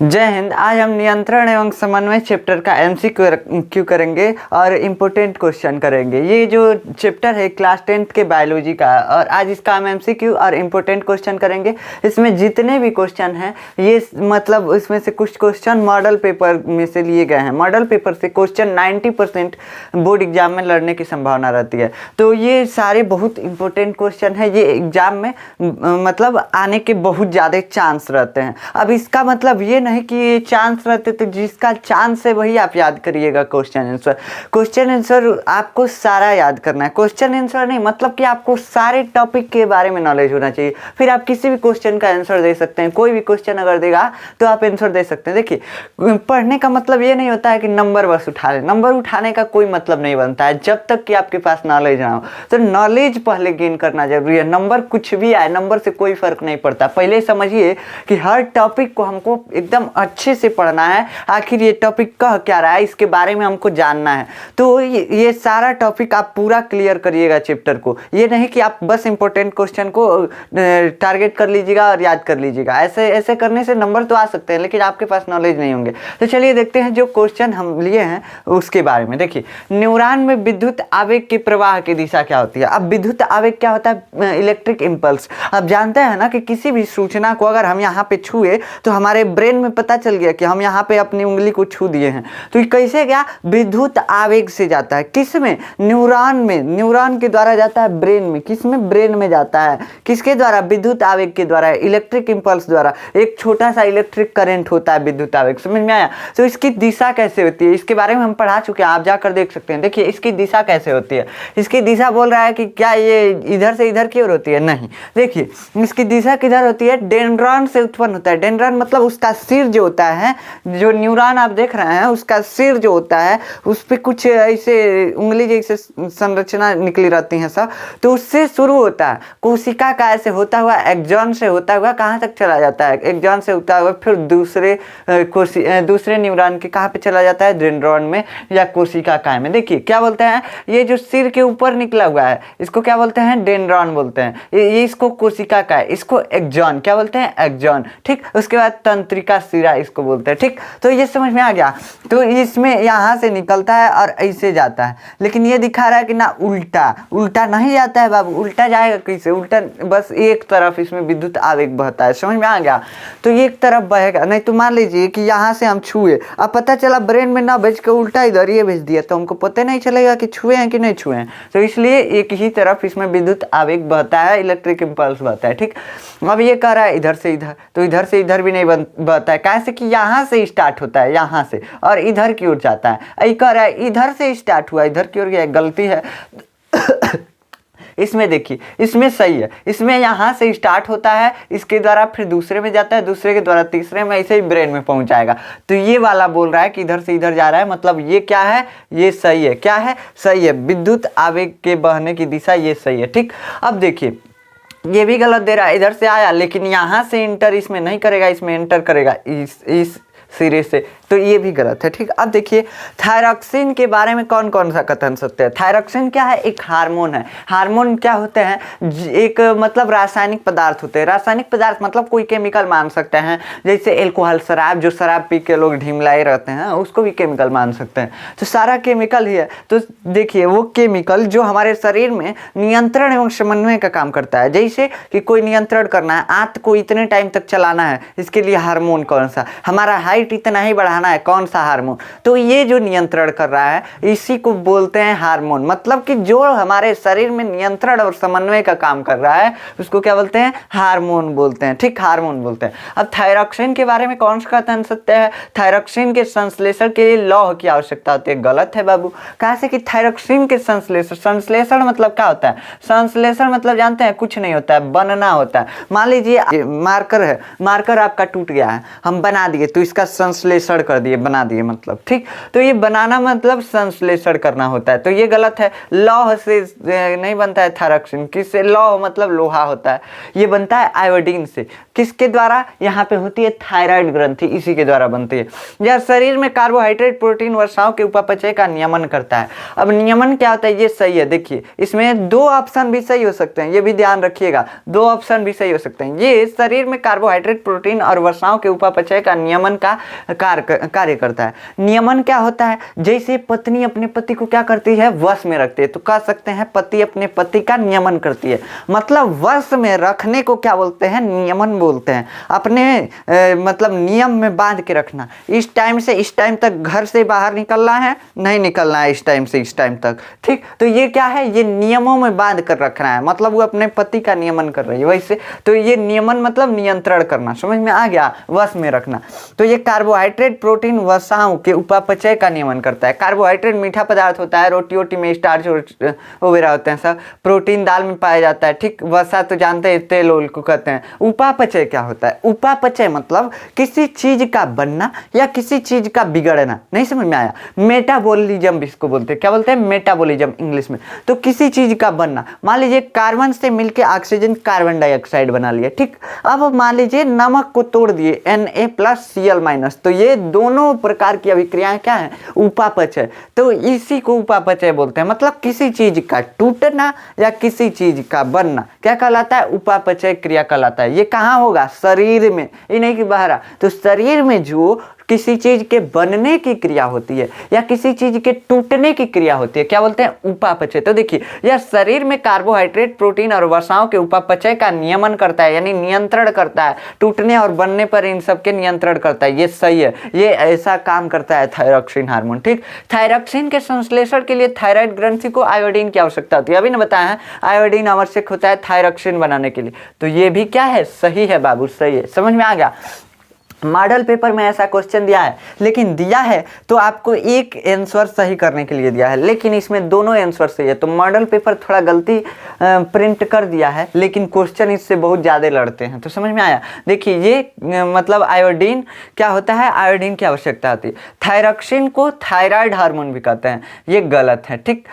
जय हिंद। आज हम नियंत्रण एवं समन्वय चैप्टर का एमसीक्यू करेंगे और इम्पोर्टेंट क्वेश्चन करेंगे। ये जो चैप्टर है क्लास 10th के बायोलॉजी का है और आज इसका हम एमसीक्यू और इम्पोर्टेंट क्वेश्चन करेंगे। इसमें जितने भी क्वेश्चन हैं ये मतलब इसमें से कुछ क्वेश्चन मॉडल पेपर में से लिए गए हैं। मॉडल पेपर से क्वेश्चन 90% बोर्ड एग्जाम में लड़ने की संभावना रहती है। तो ये सारे बहुत इंपॉर्टेंट क्वेश्चन है, ये एग्जाम में मतलब आने के बहुत ज़्यादा चांस रहते हैं। अब इसका मतलब ये नहीं कि ये चांस रहते तो जिसका चांस है वही आप याद करिएगा क्वेश्चन आंसर। क्वेश्चन आंसर आपको सारा याद करना है। क्वेश्चन आंसर नहीं मतलब कि आपको सारे टॉपिक के बारे में नॉलेज होना चाहिए, फिर आप किसी भी क्वेश्चन का आंसर दे सकते हैं। कोई भी क्वेश्चन अगर देगा तो आप आंसर दे सकते हैं। देखिए, पढ़ने का मतलब ये नहीं होता है कि नंबर बस उठा लें। नंबर उठाने का कोई मतलब नहीं बनता है जब तक कि आपके पास नॉलेज ना हो। तो नॉलेज पहले गेन करना जरूरी है। नंबर कुछ भी आए, नंबर से कोई फर्क नहीं पड़ता। पहले समझिए कि हर टॉपिक को हमको एकदम अच्छे से पढ़ना है। आखिर ये टॉपिक कह क्या रहा है इसके बारे में हमको जानना है। तो ये सारा टॉपिक आप पूरा क्लियर करिएगा चैप्टर को। ये नहीं कि आप बस इंपॉर्टेंट क्वेश्चन को टारगेट कर लीजिएगा और याद कर लीजिएगा। ऐसे करने से नंबर तो आ सकते हैं लेकिन आपके पास नॉलेज नहीं होंगे। तो चलिए देखते हैं जो क्वेश्चन हम लिए हैं उसके बारे में। देखिए, न्यूरॉन में विद्युत आवेग के प्रवाह की दिशा क्या होती है। अब विद्युत आवेग क्या होता है? Electric impulse. अब जानते हैं ना कि किसी भी सूचना को अगर हम यहाँ पे छुए तो हमारे ब्रेन में पता चल गया कि हम यहाँ पे अपनी उंगली को छू दिए हैं। तो ये कैसे गया? विद्युत आवेग से जाता है। किस में? न्यूरॉन में। न्यूरॉन के द्वारा जाता है ब्रेन में। किस में? ब्रेन में जाता है। किसके द्वारा? विद्युत आवेग के द्वारा, इलेक्ट्रिक इंपल्स द्वारा। एक छोटा सा इलेक्ट्रिक करंट होता है विद्युत आवेग। समझ में आया? तो इसकी दिशा कैसे होती है इसके बारे में हम पढ़ा चुके हैं, आप जाकर देख सकते हैं। देखिए, इसकी दिशा कैसे होती है। इसकी दिशा बोल रहा है कि क्या ये इधर से इधर की ओर होती है? नहीं। देखिए, इसकी दिशा किधर होती है? डेंड्रॉन से उत्पन्न होता है। डेंड्रॉन मतलब उसका सिर जो होता है, जो न्यूरॉन आप देख रहे हैं उसका सिर जो होता है उस पर कुछ ऐसे उंगली जैसे संरचना निकली रहती है सब, तो उससे शुरू होता है। कोशिका का ऐसे होता हुआ एक्सॉन से होता हुआ कहाँ तक चला जाता है? एक्सॉन से होता हुआ फिर दूसरे न्यूरॉन के कहाँ पे चला जाता है? डेंड्रॉन में या कोशिका काय में। देखिए क्या बोलते हैं, ये जो सिर के ऊपर निकला हुआ है इसको क्या बोलते हैं? डेंड्रॉन बोलते हैं। ये इसको कोशिका काय, इसको एक्सॉन क्या बोलते हैं? एक्सॉन। ठीक, उसके बाद तंत्रिका सिरा इसको बोलते हैं। ठीक, तो ये समझ में आ गया। तो इसमें यहाँ से निकलता है और ऐसे जाता है, लेकिन ये दिखा रहा है कि ना उल्टा नहीं जाता है बाबू। उल्टा जाएगा कैसे? उल्टा बस एक तरफ इसमें विद्युत आवेग बहता है। समझ में आ गया? तो एक तरफ बहेगा। नहीं तो मान लीजिए कि यहाँ से हम छुए, अब पता चला ब्रेन में ना भेज के उल्टा इधर ये भेज दिया, तो हमको पता नहीं चलेगा कि छुए हैं कि नहीं छुए हैं। तो इसलिए एक ही तरफ इसमें विद्युत आवेग बहता है, इलेक्ट्रिक इंपल्स बहता है। ठीक, अब ये कह रहा है इधर से इधर, तो इधर से इधर भी नहीं बहता है। कैसे कि यहाँ से स्टार्ट होता है, यहाँ से, और इधर की ओर जाता है। ये कह रहा है इधर से स्टार्ट हुआ इधर की ओर गया, गलती है। इसमें देखिए, इसमें सही है। इसमें यहाँ से स्टार्ट होता है, इसके द्वारा फिर दूसरे में जाता है, दूसरे के द्वारा तीसरे में, ऐसे ही ब्रेन में पहुंच जाएगा। तो ये वाला बोल रहा है कि इधर से इधर जा रहा है, मतलब ये क्या है? ये सही है। क्या है? सही है। विद्युत आवेग के बहने की दिशा ये सही है। ठीक, अब देखिए ये भी गलत दे रहा है। इधर से आया लेकिन यहाँ से इंटर इसमें नहीं करेगा, इसमें इंटर करेगा इस सिरे से, तो ये भी गलत है। ठीक, अब देखिए थायरॉक्सिन के बारे में कौन कौन सा कथन सत्य है। थायरॉक्सिन क्या है? एक हार्मोन है। हार्मोन क्या होते हैं? एक मतलब रासायनिक पदार्थ होते हैं। रासायनिक पदार्थ मतलब कोई केमिकल मान सकते हैं, जैसे एल्कोहल, शराब, जो शराब पी के लोग ढिमलाए रहते हैं उसको भी केमिकल मान सकते हैं। तो सारा केमिकल ही है। तो देखिए वो केमिकल जो हमारे शरीर में नियंत्रण एवं समन्वय का काम करता है। जैसे कि कोई नियंत्रण करना है, आंत को इतने टाइम तक चलाना है, इसके लिए हार्मोन कौन सा? हमारा हाइट इतना ही बढ़ाना है, कौन सा हार्मोन? तो ये जो नियंत्रण कर रहा है इसी को बोलते हैं हार्मोन। मतलब कि जो हमारे शरीर में नियंत्रण और समन्वय का काम कर रहा है उसको क्या बोलते हैं? हार्मोन बोलते हैं। ठीक, हार्मोन बोलते हैं। अब थायरॉक्सिन के बारे में कौन सा कथन सत्य है? थायरॉक्सिन के संश्लेषण के लिए लौह की आवश्यकता होती है। गलत है बाबू। कैसे कि थायरॉक्सिन के संश्लेषण मतलब क्या होता है? संश्लेषण मतलब जानते हैं? कुछ नहीं होता है, बनना होता है। मान लीजिए मार्कर है, मार्कर आपका टूट गया है, हम बना दिए, तो इसका संश्लेषण कर दिए, बना दिए मतलब, ठीक। तो ये बनाना मतलब संश्लेषण करना होता है, तो ये गलत है। लौह से नहीं बनता है थायरॉक्सिन, किससे? लौह मतलब लोहा होता है, ये बनता है आयोडीन से। किसके द्वारा? यहाँ पे होती है थायराइड ग्रंथि, इसी के द्वारा बनती है। यह शरीर में कार्बोहाइड्रेट, प्रोटीन, वसाओं के उपापचय का नियमन करता है। अब नियमन क्या होता है ये सही है, देखिए इसमें दो ऑप्शन भी सही हो सकते हैं, ये भी ध्यान रखिएगा, दो ऑप्शन भी सही हो सकते हैं। ये शरीर में कार्बोहाइड्रेट, प्रोटीन और वसाओं के उपापचय का नियमन का कार्य करता है। नियमन क्या होता है? जैसे पत्नी अपने पति को क्या करती है? वश में रखती है, तो कह सकते हैं पति अपने पति का नियमन करती है। मतलब वश में रखने को क्या बोलते हैं? नियमन बोलते हैं। अपने मतलब नियम में बांध के रखना, इस टाइम से इस टाइम तक घर से बाहर निकलना है, नहीं निकलना है इस टाइम से इस टाइम तक, ठीक। तो ये क्या है? ये नियमों में बांध कर रखना है, मतलब वो अपने पति का नियमन कर रही है वैसे। तो ये नियमन मतलब नियंत्रण करना, समझ में आ गया? वश में रखना। तो ये कार्बोहाइड्रेट, प्रोटीन, वसाओं के उपापचय का नियमन करता है। कार्बोहाइड्रेट मीठा पदार्थ होता है, रोटी वोटी में स्टार्च वगैरह होते हैं सब। प्रोटीन दाल में पाया जाता है, ठीक। वसा तो जानते हैं तेल ओल को कहते हैं। उपापचय क्या होता है? उपापचय मतलब किसी चीज का बनना या किसी चीज का बिगड़ना। नहीं समझ में आया? मेटाबॉलिज्म इसको बोलते हैं। क्या बोलते हैं? मेटाबॉलिज्म इंग्लिश में। तो किसी चीज का बनना, मान लीजिए कार्बन से मिलकर ऑक्सीजन कार्बन डाइऑक्साइड बना लिया, ठीक। अब मान लीजिए नमक को तोड़ दिए Na+Cl-, तो ये दोनों प्रकार की अभिक्रियाएं क्या है? उपापचय। तो इसी को उपापचय बोलते हैं, मतलब किसी चीज का टूटना या किसी चीज का बनना क्या कहलाता है? उपापचय क्रिया कहलाता है। ये कहाँ होगा? शरीर में, ये नहीं कि बाहर। तो शरीर में जो किसी चीज के बनने की क्रिया होती है या किसी चीज के टूटने की क्रिया होती है, क्या बोलते हैं? उपापचय। तो देखिए यह शरीर में कार्बोहाइड्रेट, प्रोटीन और वसाओं के उपापचय का नियमन करता है, यानी नियंत्रण करता है। टूटने और बनने पर इन सब के नियंत्रण करता है, ये सही है। ये ऐसा काम करता है थायरॉक्सिन हार्मोन, ठीक। थायरॉक्सिन के संश्लेषण के लिए थायराइड ग्रंथि को आयोडीन की आवश्यकता होती है। अभी ने बताया है आयोडीन आवश्यक होता है थायरॉक्सिन बनाने के लिए, तो ये भी क्या है? सही है बाबू, सही है। समझ में आ गया? मॉडल पेपर में ऐसा क्वेश्चन दिया है, लेकिन दिया है तो आपको एक आंसर सही करने के लिए दिया है, लेकिन इसमें दोनों आंसर सही है। तो मॉडल पेपर थोड़ा गलती प्रिंट कर दिया है, लेकिन क्वेश्चन इससे बहुत ज़्यादा लड़ते हैं। तो समझ में आया? देखिए ये मतलब आयोडीन क्या होता है? आयोडीन की आवश्यकता होती है। थायरॉक्सिन को थायराइड हार्मोन भी कहते हैं, ये गलत है, ठीक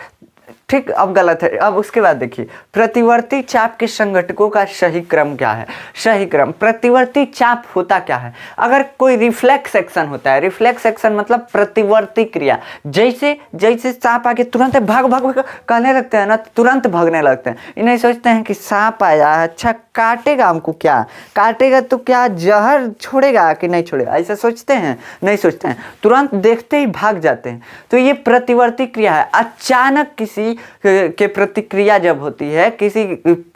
ठीक। अब गलत है। अब उसके बाद देखिए प्रतिवर्ती चाप के संघटकों का सही क्रम क्या है? सही क्रम, प्रतिवर्ती चाप होता क्या है? अगर कोई रिफ्लेक्स एक्शन होता है, रिफ्लेक्स एक्शन मतलब प्रतिवर्ती क्रिया, जैसे जैसे सांप आके तुरंत भाग भाग भाग कहने लगते हैं ना, तुरंत भागने लगते हैं। इन्हें सोचते हैं कि सांप आया, अच्छा काटेगा हमको, क्या काटेगा तो क्या जहर छोड़ेगा कि नहीं छोड़ेगा, ऐसा सोचते हैं? नहीं सोचते हैं, तुरंत देखते ही भाग जाते हैं। तो ये प्रतिवर्ती क्रिया है। अचानक किसी के प्रतिक्रिया जब होती है,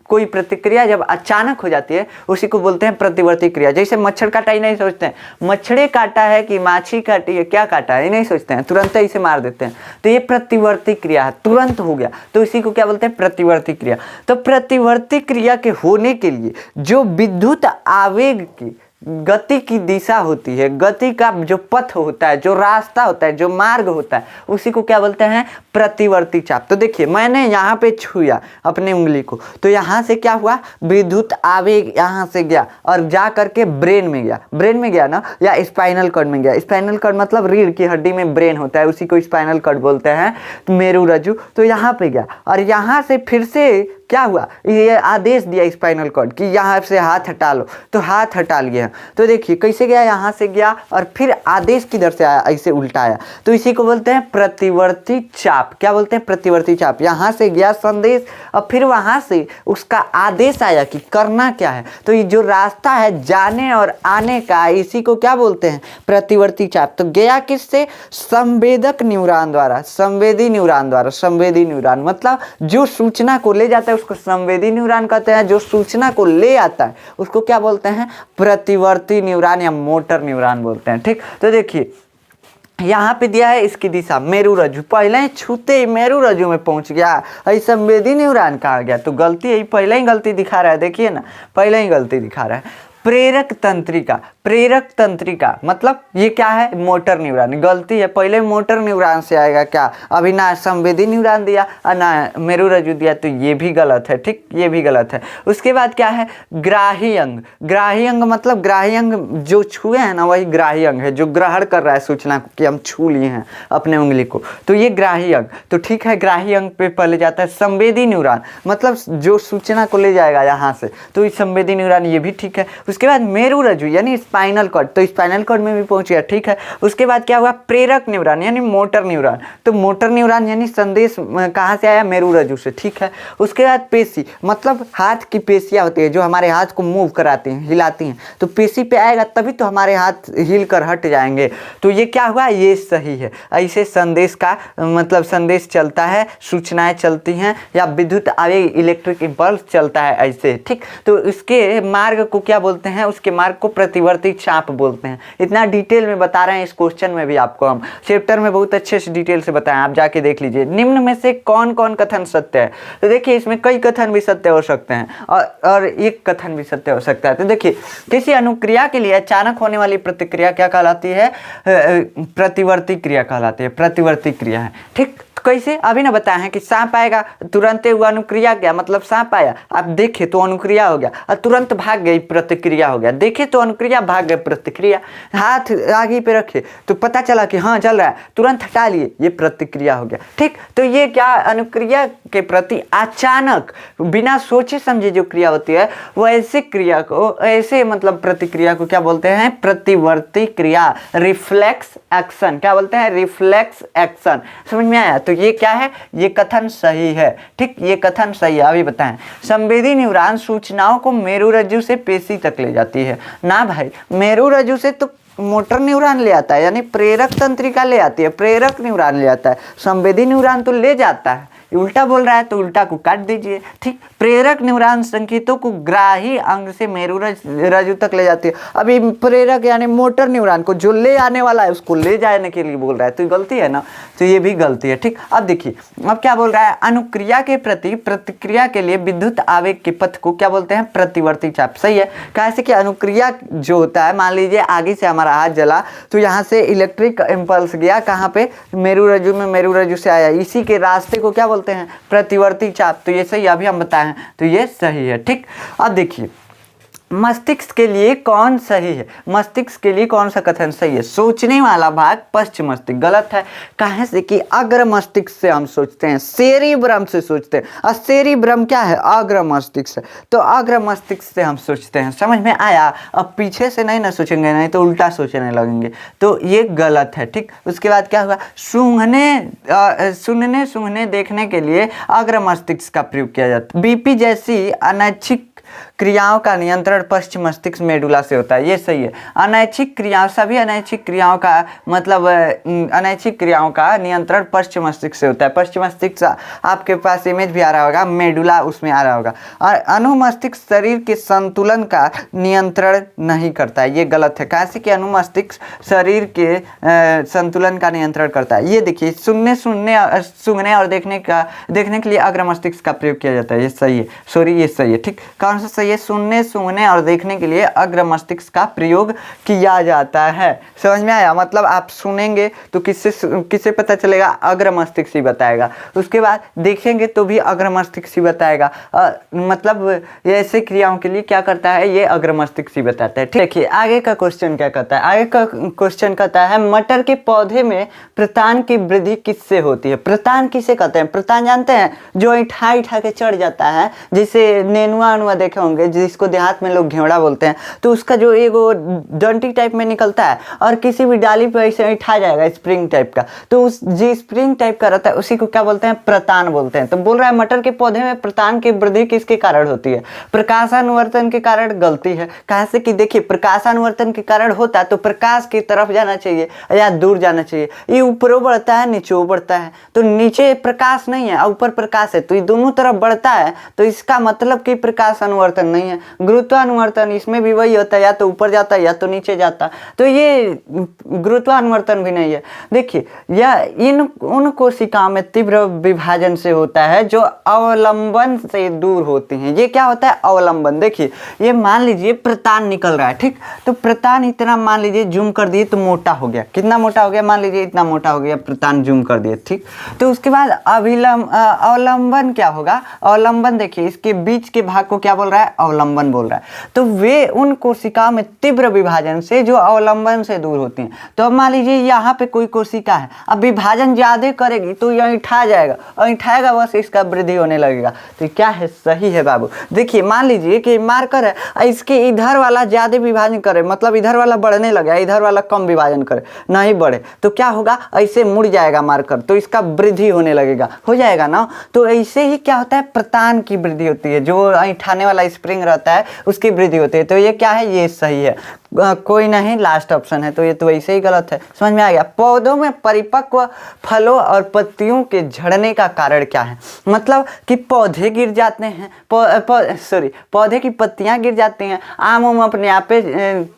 कोई प्रतिक्रिया जब अचानक हो जाती है, उसी को बोलते हैं प्रतिवर्ती क्रिया। जैसे मच्छर काटा ही नहीं सोचते हैं, मच्छरे काटा है कि माछी काटी है, क्या काटा है, ये नहीं सोचते हैं, तुरंत ही इसे मार देते हैं। तो ये प्रतिवर्ती क्रिया है, तुरंत हो गया, तो इसी को क्या बोलते हैं? प्रतिवर्ती क्रिया। तो प्रतिवर्ती क्रिया के होने के लिए जो विद्युत आवेग की गति की दिशा होती है, गति का जो पथ होता है, जो रास्ता होता है, जो मार्ग होता है, उसी को क्या बोलते हैं? प्रतिवर्ती चाप। तो देखिए मैंने यहाँ पे छुआ अपनी उंगली को, तो यहाँ से क्या हुआ? विद्युत आवेग यहाँ से गया और जा करके ब्रेन में गया, ब्रेन में गया ना, या स्पाइनल कॉर्ड में गया। स्पाइनल कॉर्ड मतलब रीढ़ की हड्डी में ब्रेन होता है, उसी को स्पाइनल कॉर्ड बोलते हैं, मेरुरज्जु। तो यहाँ पे गया और यहाँ से फिर से क्या हुआ? ये आदेश दिया स्पाइनल कॉर्ड कि यहाँ से हाथ हटा लो, तो हाथ हटा लिया। तो देखिए कैसे गया? यहाँ से गया और फिर आदेश किधर से आया? ऐसे उल्टा आया। तो इसी को बोलते हैं प्रतिवर्ती चाप। क्या बोलते हैं? प्रतिवर्ती चाप। यहाँ से गया संदेश और फिर वहाँ से उसका आदेश आया कि करना क्या है। तो ये जो रास्ता है जाने और आने का, इसी को क्या बोलते हैं? प्रतिवर्ती चाप। तो गया किससे? संवेदक न्यूरॉन द्वारा, संवेदी न्यूरॉन द्वारा। संवेदी न्यूरॉन मतलब जो सूचना को ले जाता है उसको संवेदी न्यूरॉन कहते हैं, जो सूचना को ले आता है उसको क्या बोलते हैं? प्रतिवर्ती न्यूरॉन या मोटर न्यूरॉन बोलते हैं, ठीक। तो देखिए यहाँ पे दिया है इसकी दिशा मेरुरज्जु, पहले ही छूते ही मेरुरज्जु में पहुंच गया, ऐसा संवेदी न्यूरॉन कहा गया। तो गलती है, पहले ही गलती दिखा रहा है, देखिए ना, पहले ही गलती दिखा रहा है। प्रेरक तंत्रिका, प्रेरक तंत्रिका, मतलब ये क्या है, मोटर न्यूरॉन। गलती है, पहले मोटर न्यूरॉन से आएगा क्या, अभी ना संवेदी न्यूरॉन दिया और ना मेरुरज्जु दिया, तो ये भी गलत है। ठीक, ये भी गलत है। उसके बाद क्या है, ग्राही अंग। ग्राही अंग मतलब ग्राही अंग जो छुए हैं ना, वही ग्राही अंग है, जो ग्रहण कर रहा है सूचना को कि हम छू लिए हैं अपने उंगली को, तो ये ग्राही अंग। तो ठीक है, ग्राही अंग पे पहले जाता है संवेदी न्यूरॉन, मतलब जो सूचना को ले जाएगा यहाँ से, तो ये संवेदी न्यूरॉन, ये भी ठीक है। उसके बाद मेरुरज्जु यानी स्पाइनल कॉर्ड, तो स्पाइनल कॉर्ड में भी पहुंच गया, ठीक है। उसके बाद क्या हुआ, प्रेरक न्यूरॉन यानी मोटर न्यूरॉन, तो मोटर न्यूरॉन यानी संदेश कहाँ से आया, मेरुरज्जु से, ठीक है। उसके बाद पेशी, मतलब हाथ की पेशियाँ होती है जो हमारे हाथ को मूव कराती हैं, हिलाती हैं, तो पेशी पे आएगा तभी तो हमारे हाथ हिल कर हट जाएंगे, तो ये क्या हुआ, ये सही है। ऐसे संदेश का मतलब संदेश चलता है, सूचनाएं चलती हैं, या विद्युत आवेग इलेक्ट्रिक इम्पल्स चलता है ऐसे, ठीक। तो इसके मार्ग को क्या बोलते हैं, उसके मार्ग को प्रतिवर्ती चाप बोलते हैं। इतना डिटेल में बता रहे हैं इस क्वेश्चन में भी, आपको हम चैप्टर में बहुत अच्छे से डिटेल से बताएं, आप जाके देख लीजिए। निम्न में से कौन कौन कथन सत्य है, तो देखिए इसमें कई कथन भी सत्य हो सकते हैं और एक कथन भी सत्य हो सकता है। तो देखिए, किसी अनुक्रिया के लिए अचानक होने वाली प्रतिक्रिया क्या कहलाती है, प्रतिवर्ती क्रिया कहलाती है, प्रतिवर्ती क्रिया है, ठीक। कैसे, अभी ना बताया है कि सांप आएगा तुरंत वो अनुक्रिया क्या, मतलब सांप आया, आप देखे तो अनुक्रिया हो गया और तुरंत भाग गई, प्रतिक्रिया हो गया। देखे तो अनुक्रिया, भाग गए प्रतिक्रिया। हाथ आगे पे रखे तो पता चला कि हाँ जल रहा है, तुरंत हटा लिए, ये प्रतिक्रिया हो गया, ठीक। तो ये क्या, अनुक्रिया के प्रति अचानक बिना सोचे समझे जो क्रिया होती है, वो ऐसे क्रिया को, ऐसे मतलब प्रतिक्रिया को क्या बोलते हैं, प्रतिवर्ती क्रिया, रिफ्लेक्स एक्शन। क्या बोलते हैं, रिफ्लेक्स एक्शन। समझ में आया, तो ये क्या है, ये कथन सही है, ठीक, ये कथन सही है। अभी बताएं, संवेदी न्यूरॉन सूचनाओं को मेरुरज्जु से पेशी तक ले जाती है ना भाई, मेरुरज्जु से तो मोटर न्यूरॉन ले आता है, यानी प्रेरक तंत्रिका ले आती है, प्रेरक न्यूरॉन ले आता है, संवेदी न्यूरॉन तो ले जाता है। उल्टा बोल रहा है तो उल्टा को काट दीजिए, ठीक। प्रेरक न्यूरॉन संकेतों को ग्राही अंग से मेरुरज्जु तक ले जाती है। अभी प्रेरक यानी मोटर न्यूरॉन को जो ले आने वाला है उसको ले जाने के लिए बोल रहा है, तो गलती है ना, तो ये भी गलती है, ठीक। अब देखिए, अब क्या बोल रहा है, अनुक्रिया के प्रति प्रतिक्रिया के लिए विद्युत आवेग के पथ को क्या बोलते हैं, प्रतिवर्ती चाप। सही है, कैसे कि अनुक्रिया जो होता है, मान लीजिए आगे से हमारा हाथ जला, तो यहाँ से इलेक्ट्रिक इम्पल्स गया कहाँ पे, मेरुरज्जु में, मेरुरज्जु से आया, इसी के रास्ते को क्या बोलते हैं, प्रतिवर्ती चाप। तो ये सही, अभी हम बताएं तो ये सही है, ठीक। अब देखिए, मस्तिष्क के लिए कौन सही है, मस्तिष्क के लिए कौन सा कथन सही है, सोचने वाला भाग पश्च मस्तिष्क। गलत है, कहे से कि अग्र मस्तिष्क से हम सोचते हैं, सेरिब्रम से सोचते हैं, और सेरिब्रम क्या है, अग्र मस्तिष्क है, तो अग्र मस्तिष्क से हम सोचते हैं। समझ में आया, अब पीछे से नहीं ना सोचेंगे, नहीं तो उल्टा सोचने लगेंगे, तो ये गलत है, ठीक। उसके बाद क्या हुआ, सुनने सूंघने देखने के लिए अग्र मस्तिष्क का प्रयोग किया जाता है। बीपी जैसी अनैच्छिक क्रियाओं का नियंत्रण पश्च मस्तिष्क मेडुला से होता है, ये सही है। अनैच्छिक क्रियाओं, सभी अनैच्छिक क्रियाओं का मतलब अनैच्छिक क्रियाओं का नियंत्रण पश्च मस्तिष्क से होता है। पश्च मस्तिष्क आपके पास इमेज भी आ रहा होगा, मेडुला उसमें आ रहा होगा। और अनुमस्तिष्क शरीर के संतुलन का नियंत्रण नहीं करता है, ये गलत है। कैसे कि अनुमस्तिष्क शरीर के संतुलन का नियंत्रण करता है। ये देखिए, सूंघने और देखने के लिए अग्र मस्तिष्क का प्रयोग किया जाता है, ये सही है, सॉरी ये सही है, ठीक। कौन सा सही है, सुनने सूंघने और देखने के लिए अग्र मस्तिष्क का प्रयोग किया जाता है। समझ में आया, मतलब आप सुनेंगे तो किससे पता चलेगा, अग्र मस्तिष्क ही बताएगा। उसके बाद देखेंगे तो भी अग्र मस्तिष्क ही बताएगा, मतलब ऐसे क्रियाओं के लिए क्या करता है, ये अग्र मस्तिष्क ही बताता है, ठीक। देखिए आगे का क्वेश्चन क्या कहता है, आगे का क्वेश्चन कहता है, मटर के पौधे में प्रतान की वृद्धि किससे होती है। प्रतान किसे कहते हैं, प्रतान जानते हैं, जो इठा के चढ़ जाता है, जिसे नेनुआ अनुआ देखे होंगे, जिसको देहात में लोग घेवड़ा बोलते हैं, तो उसका जो एगो डंटी टाइप में निकलता है और किसी भी डाली पे ऐसे उठा जाएगा, स्प्रिंग टाइप का, तो उस जो स्प्रिंग टाइप का रहता है उसी को क्या बोलते हैं, प्रतान बोलते हैं। तो बोल रहा है मटर के पौधे में प्रतान की वृद्धि किसके कारण होती है, प्रकाशानुवर्तन के कारण। गलती है, कैसे कि देखिए, प्रकाशानुवर्तन के कारण होता तो प्रकाश की तरफ जाना चाहिए या दूर जाना चाहिए, ये ऊपर बढ़ता है नीचे बढ़ता है, तो नीचे प्रकाश नहीं है ऊपर प्रकाश है, तो ये दोनों तरफ बढ़ता है, तो इसका मतलब कि प्रकाश अनुवर्तन गुरुत्वानुवर्तन नहीं है। गुरुत्वानुवर्तन इसमें भी वही होता है, या तो ऊपर जाता है या तो नीचे जाता है, तो ये गुरुत्वानुवर्तन भी नहीं है। देखिए यह इन उन कोशिकाओं में तीव्र विभाजन से होता है जो अवलंबन से दूर होती हैं। ये क्या होता है? अवलंबन। देखिए ये मान लीजिए प्रतान निकल रहा है, ठीक, तो प्रतान इतना मान लीजिए जूम कर दिए तो मोटा हो गया। कितना मोटा हो गया? मान लीजिए इतना मोटा हो गया, प्रतान जूम कर दिए, ठीक। तो उसके बाद अवलंबन क्या होगा? अवलंबन देखिए इसके बीच के भाग को क्या बोल रहा है? अवलंबन बोल रहा है। तो वे उन कोशिकाओं में तीव्र विभाजन से जो अवलंबन से दूर होती हैं। तो अब मान लीजिए यहाँ पे कोई कोशिका है, अब विभाजन ज्यादा करेगी तो यह ऐंठा जाएगा, और ऐंठाएगा बस इसका वृद्धि होने लगेगा। तो क्या है? सही है बाबू। देखिए मान लीजिए कि मार्कर है, इसके इधर वाला ज्यादा विभाजन करे, मतलब इधर वाला बढ़ने लगे, इधर वाला कम विभाजन करे, नहीं बढ़े, तो क्या होगा? ऐसे मुड़ जाएगा मार्कर, तो इसका वृद्धि होने लगेगा, हो जाएगा ना। तो ऐसे ही क्या होता है? प्रतान की वृद्धि होती है, जो ऐंठाने वाला स्प्रिंग रहता है उसकी वृद्धि होती है। तो ये क्या है? ये सही है, कोई नहीं, लास्ट ऑप्शन है। तो ये तो वैसे ही गलत है। समझ में आ गया? पौधों में परिपक्व फलों और पत्तियों के झड़ने का कारण क्या है? मतलब कि पौधे गिर जाते हैं, पौधे की पत्तियां गिर जाती हैं, आम अपने आप पे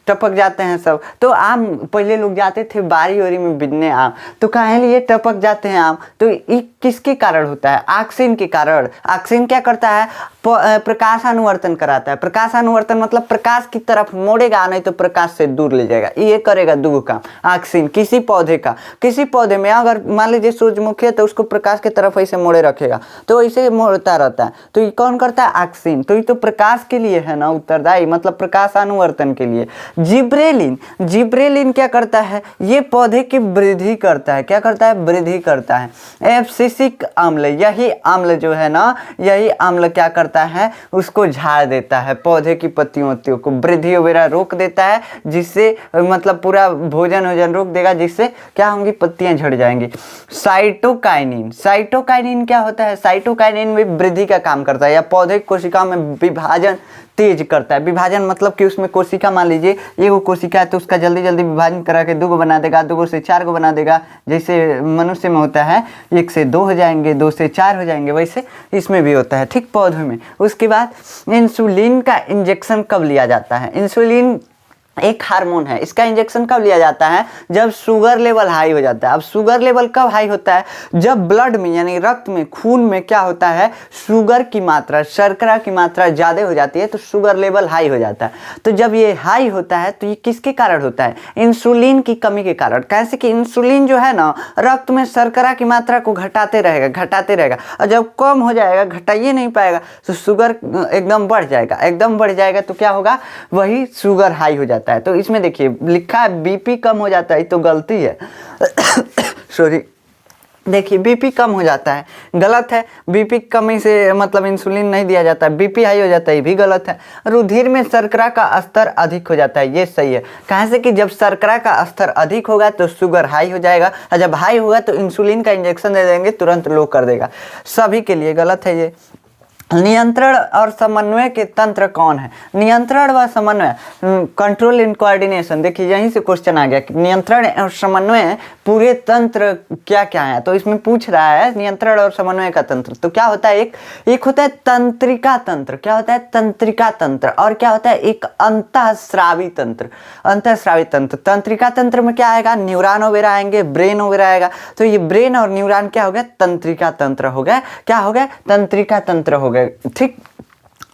टपक जाते हैं सब। तो आम पहले लोग जाते थे बारी ओरी में बिनने आम, तो काहे लिए टपक जाते हैं आम? तो ये किसके कारण होता है? ऑक्सीन के कारण। ऑक्सीन क्या करता है? प्रकाशानुवर्तन कराता है। प्रकाशानुवर्तन मतलब प्रकाश की तरफ मोड़ेगा, नहीं तो प्रकाश से दूर ले जाएगा। ये करेगा दो काम ऑक्सीन किसी पौधे का। किसी पौधे में अगर मान लीजिए सूरजमुखी है तो उसको प्रकाश की तरफ ऐसे मोड़े रखेगा, तो ऐसे मोड़ता रहता है। तो ये कौन करता है? ऑक्सीन। तो ये तो प्रकाश के लिए है ना उत्तरदायी, मतलब प्रकाशानुवर्तन के लिए। जिब्रेलिन, जिब्रेलिन क्या करता है? ये पौधे की वृद्धि करता है। क्या करता है? वृद्धि करता है। एब्सिसिक अम्ल, यही अम्ल जो है ना, यही अम्ल क्या करता है? उसको झाड़ देता है, पौधे की पत्तियों को वृद्धि वगैरह रोक देता है, जिससे मतलब पूरा भोजन रोक देगा, जिससे क्या होंगी? पत्तियां झड़ जाएंगी। साइटोकाइनिन, साइटोकाइनिन क्या होता है? साइटोकाइनिन भी वृद्धि का काम करता है, या पौधे कोशिकाओं में विभाजन तेज करता है। विभाजन मतलब कि उसमें कोशिका, मान लीजिए एगो कोशिका है तो उसका जल्दी जल्दी विभाजन करा के 2 गो बना देगा, 2 गो से 4 गो बना देगा। जैसे मनुष्य में होता है 1 से 2 हो जाएंगे, 2 से 4 हो जाएंगे, वैसे इसमें भी होता है, ठीक, पौधों में। उसके बाद इंसुलिन का इंजेक्शन कब लिया जाता है? इंसुलिन एक हार्मोन है, इसका इंजेक्शन कब लिया जाता है? जब शुगर लेवल हाई हो जाता है। अब शुगर लेवल कब हाई होता है? जब ब्लड में यानी रक्त में, खून में क्या होता है? शुगर की मात्रा, शर्करा की मात्रा ज़्यादा हो जाती है, तो शुगर लेवल हाई हो जाता है। तो जब ये हाई होता है तो ये किसके कारण होता है? इंसुलिन की कमी के कारण। कैसे कि इंसुलिन जो है ना, रक्त में शर्करा की मात्रा को घटाते रहेगा, और जब कम हो जाएगा, घटाइए नहीं पाएगा, तो शुगर एकदम बढ़ जाएगा, तो क्या होगा? वही शुगर हाई हो जाता है। तो इसमें देखिए लिखा है बीपी कम हो जाता है, तो गलती है सॉरी। देखिए बीपी कम हो जाता है, गलत है। बीपी कमी से मतलब इंसुलिन नहीं दिया जाता है, बीपी हाई हो जाता है, ये भी गलत है। रुधिर में शर्करा का स्तर अधिक हो जाता है, ये सही है। कहाँ से कि जब शर्करा का स्तर अधिक होगा तो शुगर हाई हो जाएगा, और जब हाई होगा तो इंसुलिन का इंजेक्शन दे देंगे, तुरंत लो कर देगा। सभी के लिए गलत है ये। नियंत्रण और समन्वय के तंत्र कौन है? नियंत्रण व समन्वय, कंट्रोल एंड कोऑर्डिनेशन। देखिए यहीं से क्वेश्चन आ गया कि नियंत्रण और समन्वय पूरे तंत्र क्या क्या है। तो इसमें पूछ रहा है नियंत्रण और समन्वय का तंत्र। तो क्या होता है? एक होता है तंत्रिका तंत्र। क्या होता है? तंत्रिका तंत्र। और क्या होता है? एक अंतःस्रावी तंत्र। अंतःस्रावी तंत्र, तंत्रिका तंत्र में क्या आएगा? न्यूरॉन वगैरह आएंगे, ब्रेन वगैरह आएगा। तो ये ब्रेन और न्यूरॉन क्या हो गया? तंत्रिका तंत्र हो गया। क्या हो गया? तंत्रिका तंत्र हो गया, ठीक।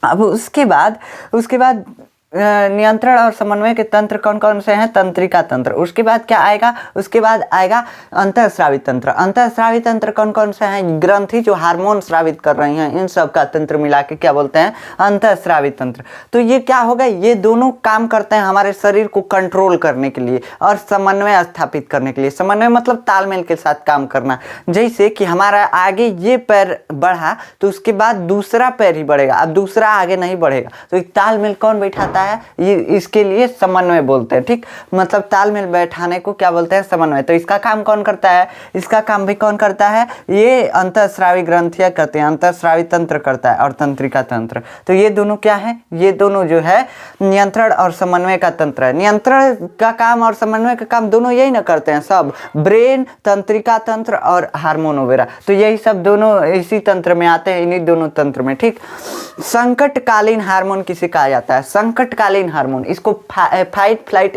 अब उसके बाद नियंत्रण और समन्वय के तंत्र कौन कौन से हैं? तंत्रिका तंत्र। उसके बाद क्या आएगा? उसके बाद आएगा अंतःस्रावी तंत्र। अंतःस्रावी तंत्र कौन कौन से हैं? ग्रंथि जो हार्मोन स्रावित कर रही हैं, इन सब का तंत्र मिला के क्या बोलते हैं? अंतःस्रावी तंत्र। तो ये क्या होगा? ये दोनों काम करते हैं हमारे शरीर को कंट्रोल करने के लिए और समन्वय स्थापित करने के लिए। समन्वय मतलब तालमेल के साथ काम करना। जैसे कि हमारा आगे ये पैर बढ़ा तो उसके बाद दूसरा पैर ही बढ़ेगा, अब दूसरा आगे नहीं बढ़ेगा। तो तालमेल कौन बैठाता बैठाता है, ये इसके लिए समन्वय बोलते हैं। ठीक, मतलब तालमेल बैठाने को क्या बोलते हैं? समन्वय। तो इसका काम कौन करता है? इसका काम भी कौन करता है? ये अंतःस्रावी ग्रंथियां करते हैं, अंतःस्रावी तंत्र करता है और तंत्रिका तंत्र। तो ये दोनों क्या है? ये दोनों जो है नियंत्रण और समन्वय का तंत्र है। नियंत्रण का काम और समन्वय का काम दोनों यही ना करते हैं सब, ब्रेन, तंत्रिका तंत्र और हार्मोन वगैरह, तो यही सब दोनों इसी तंत्र में आते हैं, इन्हीं दोनों तंत्र में। ठीक, संकटकालीन हार्मोन किसे कहा जाता है? संकटकालीन हार्मोन, इसको fight flight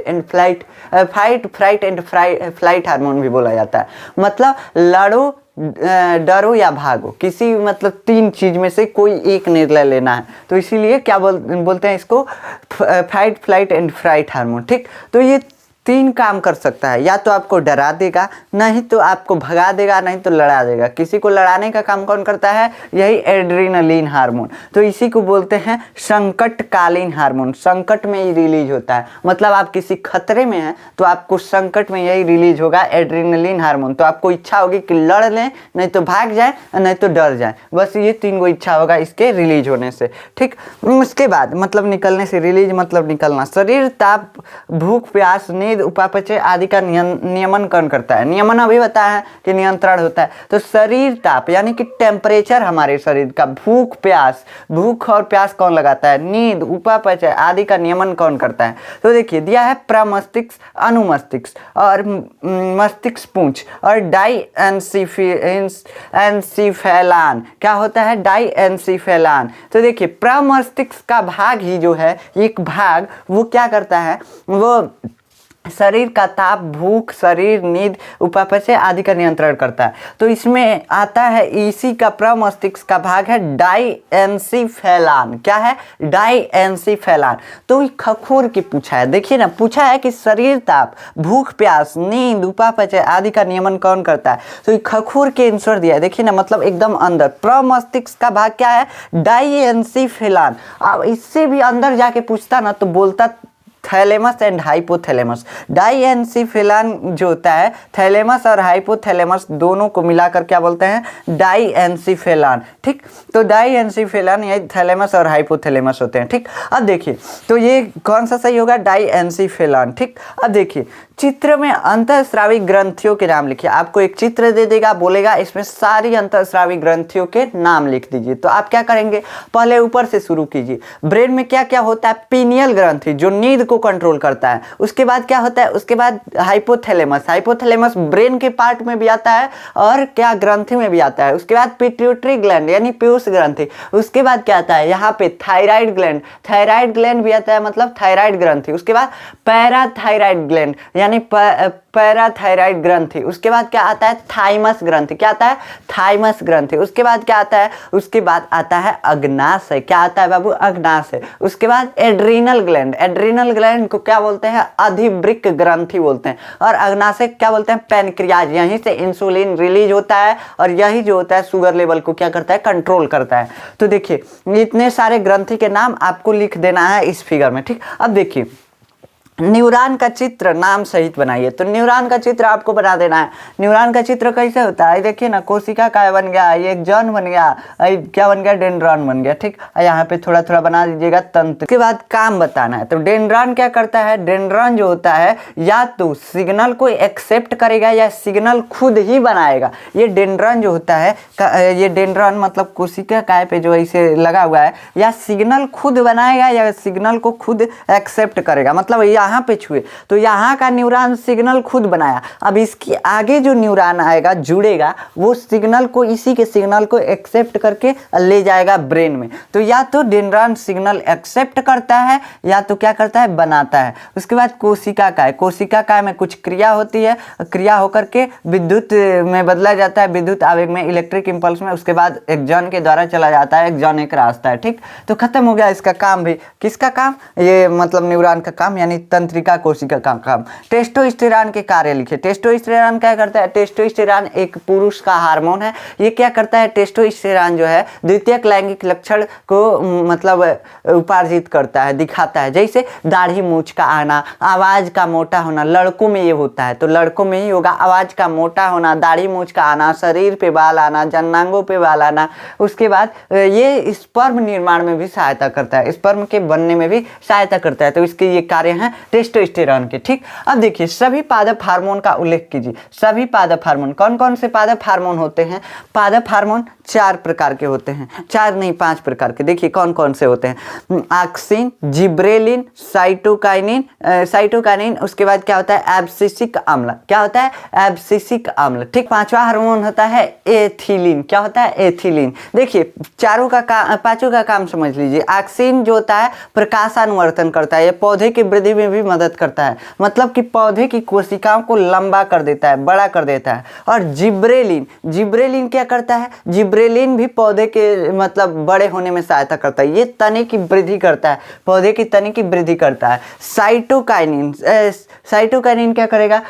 and flight hormone भी बोला जाता है। मतलब लड़ो, डरो या भागो, किसी मतलब 3 चीज में से कोई एक निर्णय लेना है, तो इसीलिए क्या बोलते हैं इसको? Fight flight and flight hormone. ठीक, तो ये 3 काम कर सकता है, या तो आपको डरा देगा, नहीं तो आपको भगा देगा, नहीं तो लड़ा देगा। किसी को लड़ाने का काम कौन करता है? यही एड्रेनलिन हार्मोन। तो इसी को बोलते हैं संकटकालीन हार्मोन। संकट में ही रिलीज होता है, मतलब आप किसी खतरे में हैं तो आपको संकट में यही रिलीज होगा, एड्रेनलिन हार्मोन। तो आपको इच्छा होगी कि लड़ लें, नहीं तो भाग जाए, नहीं तो डर जाए, बस ये 3 गो इच्छा होगा इसके रिलीज होने से। ठीक, उसके बाद मतलब निकलने से, रिलीज मतलब निकलना। शरीर ताप, भूख प्यास, नींद, उपापचय आदि का नियमन कौन करता है? नियमन अभी बताया है कि नियंत्रण होता है। तो शरीर ताप यानी कि टेम्परेचर हमारे शरीर का, भूख प्यास, भूख और प्यास कौन लगाता है? नींद, उपापचय आदि का नियमन कौन करता है? तो देखिए दिया है प्रमस्तिष्क, अनुमस्तिष्क और मस्तिष्क पूंछ और डाई एनसीफेलान। क्या होता है? डाई एनसीफेलान। तो देखिए प्रमस्तिष्क का भाग ही जो है, एक भाग, वो क्या करता है? वो शरीर का ताप, भूख, शरीर, नींद, उपापचय आदि का नियंत्रण करता है। तो इसमें आता है, इसी का प्रमस्तिष्क का भाग है डाईएनसीफेलान। क्या है? डाईएनसीफेलान। तो खखोर के पूछा है, देखिए ना, पूछा है कि शरीर ताप, भूख प्यास, नींद, उपापचय आदि का नियमन कौन करता है? तो खखोर के आंसर दिया है, देखिए ना, मतलब एकदम अंदर। प्रमस्तिष्क का भाग क्या है? डाईएनसीफेलान। अब इससे भी अंदर जाके पूछता ना तो बोलता थैलेमस एंड हाइपोथैलेमस। डाईएनसीफेलान जो होता है, थैलेमस और हाइपोथैलेमस दोनों को मिलाकर क्या बोलते हैं? डाईएनसीफेलान। ठीक, तो डाईएनसीफेलान यही थैलेमस और हाइपोथैलेमस होते हैं। ठीक, अब देखिए तो ये कौन सा सही होगा? डाईएनसीफेलान। ठीक, अब देखिए चित्र में अंतःस्रावी ग्रंथियों के नाम लिखिए। आपको एक चित्र दे देगा, बोलेगा इसमें सारी अंतःस्रावी ग्रंथियों के नाम लिख दीजिए। तो आप क्या करेंगे? पहले ऊपर से शुरू कीजिए। ब्रेन में क्या क्या होता है? पीनियल ग्रंथि जो नींद को कंट्रोल करता है। उसके बाद क्या होता है? उसके बाद हाइपोथैलेमस। हाइपोथैलेमस ब्रेन के पार्ट में भी आता है और क्या ग्रंथि में भी आता है। उसके बाद पिट्यूटरी ग्लैंड यानी पीयूष ग्रंथि। उसके बाद क्या आता है? यहाँ पे थायराइड ग्लैंड, थायराइड ग्लैंड भी आता है, मतलब थायराइड ग्रंथि। उसके बाद पैराथायराइड ग्लैंड यानी पैराथायराइड ग्रंथि। उसके बाद क्या आता है? थाइमस ग्रंथि। क्या आता है? थाइमस ग्रंथि। उसके बाद क्या आता है? उसके बाद आता है अग्नाशय। क्या आता है बाबू? अग्नाशय। उसके बाद एड्रीनल ग्लैंड। एड्रीनल ग्लैंड को क्या बोलते हैं? अधिवृक्क ग्रंथि बोलते हैं। और अग्नाशय क्या बोलते हैं? पैनक्रियाज। यहीं से इंसुलिन रिलीज होता है और यही जो होता है शुगर लेवल को क्या करता है? कंट्रोल करता है। तो देखिए इतने सारे ग्रंथि के नाम आपको लिख देना है इस फिगर में। ठीक, अब देखिए न्यूरॉन का चित्र नाम सहित बनाइए। तो न्यूरॉन का चित्र आपको बना देना है। न्यूरॉन का चित्र कैसे होता है? देखिए ना, कोशिका काय बन गया, ये एक जॉन बन गया, क्या बन गया? डेंड्रॉन बन गया। ठीक, यहाँ पे थोड़ा थोड़ा बना दीजिएगा तंत्र। के बाद काम बताना है। तो डेंड्रॉन क्या करता है? डेंड्रॉन जो होता है या तो सिग्नल को एक्सेप्ट करेगा या सिग्नल खुद ही बनाएगा। ये डेंड्रॉन जो होता है, ये डेंड्रॉन मतलब कोशिका काय पे जो ऐसे लगा हुआ है, या सिग्नल खुद बनाएगा या सिग्नल को खुद एक्सेप्ट करेगा। मतलब यहाँ पे छुए तो यहाँ का न्यूरॉन सिग्नल खुद बनाया, अब इसके आगे जो न्यूरॉन आएगा जुड़ेगा, वो सिग्नल को, इसी के सिग्नल को एक्सेप्ट करके ले जाएगा ब्रेन में। तो या तो डेंड्रॉन सिग्नल एक्सेप्ट करता है या तो क्या करता है? बनाता है। उसके बाद कोशिका काय। कोशिका काय में कुछ क्रिया होती है, क्रिया होकर के विद्युत में बदला जाता है, विद्युत आवेग में, इलेक्ट्रिक इंपल्स में। उसके बाद एक्सॉन के द्वारा चला जाता है, एक्सॉन एक रास्ता है। ठीक, तो खत्म हो गया इसका काम भी। किसका काम? ये मतलब न्यूरॉन का काम, यानी तंत्रिका कोशिका का काम। टेस्टोस्टेरॉन के कार्य लिखे। टेस्टोस्टेरॉन क्या करता है? टेस्टोस्टेरॉन एक पुरुष का हार्मोन है। ये क्या करता है? टेस्टोस्टेरॉन जो है द्वितीयक लैंगिक लक्षण को मतलब उपार्जित करता है, दिखाता है। जैसे दाढ़ी मूंछ का आना, आवाज का मोटा होना, लड़कों में ये होता है तो लड़कों में ही होगा। आवाज का मोटा होना, दाढ़ी मूंछ का आना, शरीर पे बाल आना, जननांगों पे बाल आना। उसके बाद ये स्पर्म निर्माण में भी सहायता करता है, स्पर्म के बनने में भी सहायता करता है। तो इसके ये कार्य हैं टेस्टोस्टेरॉन के। ठीक, अब देखिए सभी पादप हार्मोन का उल्लेख कीजिए। सभी पादप हार्मोन, कौन कौन से पादप हार्मोन होते हैं? पादप हार्मोन 4 प्रकार के होते हैं, 4 नहीं 5 प्रकार के। देखिए कौन कौन से होते हैं? ऑक्सिन, जिब्रेलिन, साइटोकाइनिन, साइटोकाइनिन, उसके बाद क्या होता है? एब्सिसिक अम्ल। क्या होता है? एब्सिसिक अम्ल। ठीक, 5वां हार्मोन होता है एथिलीन। क्या होता है? एथिलीन। देखिए चारों का पांचों का काम समझ लीजिए। ऑक्सिन जो होता है प्रकाशानुवर्तन करता है, ये पौधे की वृद्धि में भी मदद करता है, मतलब कि पौधे की कोशिकाओं को लंबा कर देता है, बड़ा कर देता है। और जिब्रेलिन, जिब्रेलिन क्या करता है? जिब्रेलिन भी पौधे के मतलब बड़े होने में सहायता करता है, ये तने की वृद्धि करता है, पौधे की तने की वृद्धि करता है। साइटोकाइनिन, साइटोकाइनिन क्या करेगा?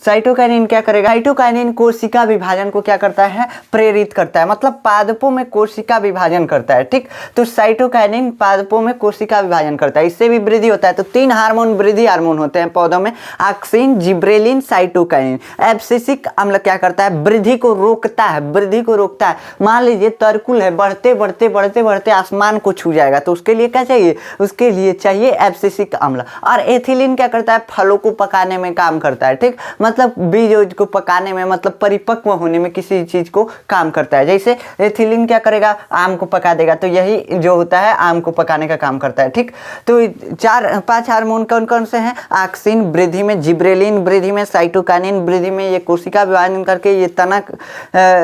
साइटोकाइनिन क्या करेगा? साइटोकाइनिन कोशिका विभाजन को क्या करता है? प्रेरित करता है, मतलब पादपों में कोशिका विभाजन करता है। ठीक, तो साइटोकाइनिन पादपों में कोशिका विभाजन करता है, इससे भी वृद्धि होता है। तो 3 हार्मोन वृद्धि हार्मोन होते हैं पौधों में, ऑक्सिन, जिब्रेलिन, साइटोकाइनिन। एब्सिसिक अम्ल क्या करता है? वृद्धि को रोकता है, वृद्धि को रोकता है। मान लीजिए तरकुल है, बढ़ते बढ़ते बढ़ते बढ़ते आसमान को छू जाएगा, तो उसके लिए क्या चाहिए? उसके लिए चाहिए एब्सिसिक अम्ल। और एथिलीन क्या करता है? फलों को पकाने में काम करता है। ठीक, मतलब बीज को पकाने में, मतलब परिपक्व होने में किसी चीज को काम करता है। जैसे एथिलीन क्या करेगा? आम को पका देगा, तो यही जो होता है आम को पकाने का काम करता है। ठीक, तो 4-5 हार्मोन कौन कौन से हैं? ऑक्सिन वृद्धि में, जिब्रेलिन वृद्धि में, साइटोकाइनिन वृद्धि में, ये कोशिका विभाजन करके ये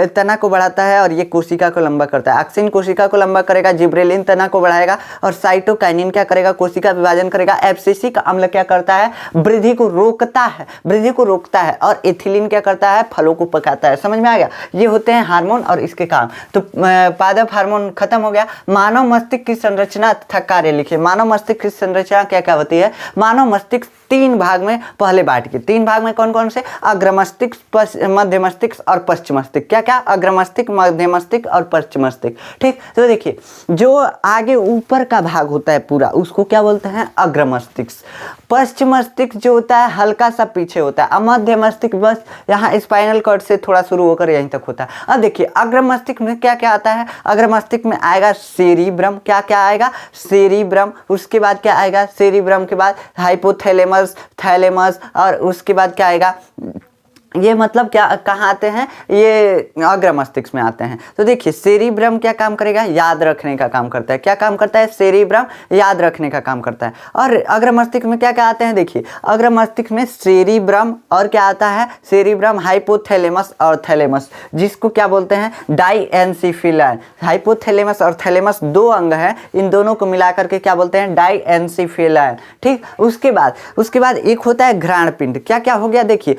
तना को बढ़ाता है और ये कोशिका को लंबा करता है। ऑक्सिन कोशिका को लंबा करेगा, जिब्रेलिन तना को बढ़ाएगा और साइटोकाइनिन क्या करेगा? कोशिका विभाजन करेगा। एब्सिसिक अम्ल क्या करता है? वृद्धि को रोकता है, वृद्धि को रोकता है। और एथिलीन क्या करता है? फलों को पकाता है। समझ में आ गया? ये होते हैं हार्मोन और इसके काम। तो पादप हार्मोन खत्म हो गया। मानव मस्तिष्क की संरचना तथा कार्य लिखिए। मानव मस्तिष्क की संरचना क्या क्या होती है? मानव मस्तिष्क 3 भाग में पहले बांट के। 3 भाग में कौन कौन से? अग्र मस्तिष्क, मध्य मस्तिष्क और पश्चिम मस्तिष्क। क्या क्या? अग्र मस्तिष्क, मध्य मस्तिष्क और पश्चिम मस्तिष्क। ठीक, तो देखिए जो आगे ऊपर का भाग होता है पूरा, उसको क्या बोलते हैं? अग्र मस्तिष्क। पश्चिम मस्तिष्क जो होता है हल्का सा पीछे होता है। मध्य मस्तिष्क बस यहाँ स्पाइनल कॉर्ड से थोड़ा शुरू होकर यहीं तक होता है। अब देखिए अग्र मस्तिष्क में क्या क्या आता है? अग्र मस्तिष्क में आएगा सेरिब्रम। क्या क्या आएगा? सेरिब्रम। उसके बाद क्या आएगा? सेरिब्रम के बाद हाइपोथैलेमस, थैलेमस, और उसके बाद क्या आएगा? ये मतलब क्या कहाँ आते हैं? ये अग्र मस्तिष्क में आते हैं। तो देखिए सेरिब्रम क्या काम करेगा? याद रखने का काम करता है। क्या काम करता है? सेरिब्रम याद रखने का काम करता है। और अग्र मस्तिष्क में क्या क्या आते हैं? देखिए अग्र मस्तिष्क में सेरिब्रम और क्या आता है? सेरिब्रम, हाइपोथैलेमस और थैलेमस, जिसको क्या बोलते हैं? डाइएन्सिफिलाइन। हाइपोथैलेमस और थैलेमस 2 अंग हैं, इन दोनों को मिलाकर के क्या बोलते हैं? डाइएन्सिफिलाइन। ठीक, उसके बाद एक होता है घ्राण पिंड। क्या क्या हो गया? देखिए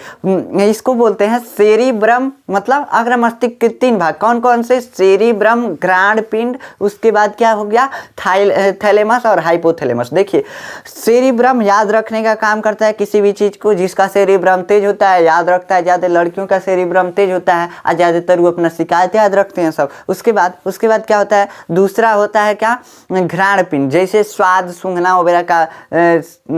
इसको बोलते हैं सेरिब्रम, मतलब अग्र मस्तिष्क के 3 भाग कौन कौन से? सेरिब्रम, घ्राण पिंड, उसके बाद क्या हो गया? थैलेमस और हाइपोथैलेमस। देखिए सेरिब्रम याद रखने का काम करता है किसी भी चीज को। जिसका सेरिब्रम तेज होता है याद रखता है, ज्यादा लड़कियों का सेरिब्रम तेज होता है और ज्यादातर वो अपना शिकायत याद रखते हैं सब। उसके बाद क्या होता है? दूसरा होता है क्या? घ्राण पिंड। जैसे स्वाद, सूंघना वगैरह का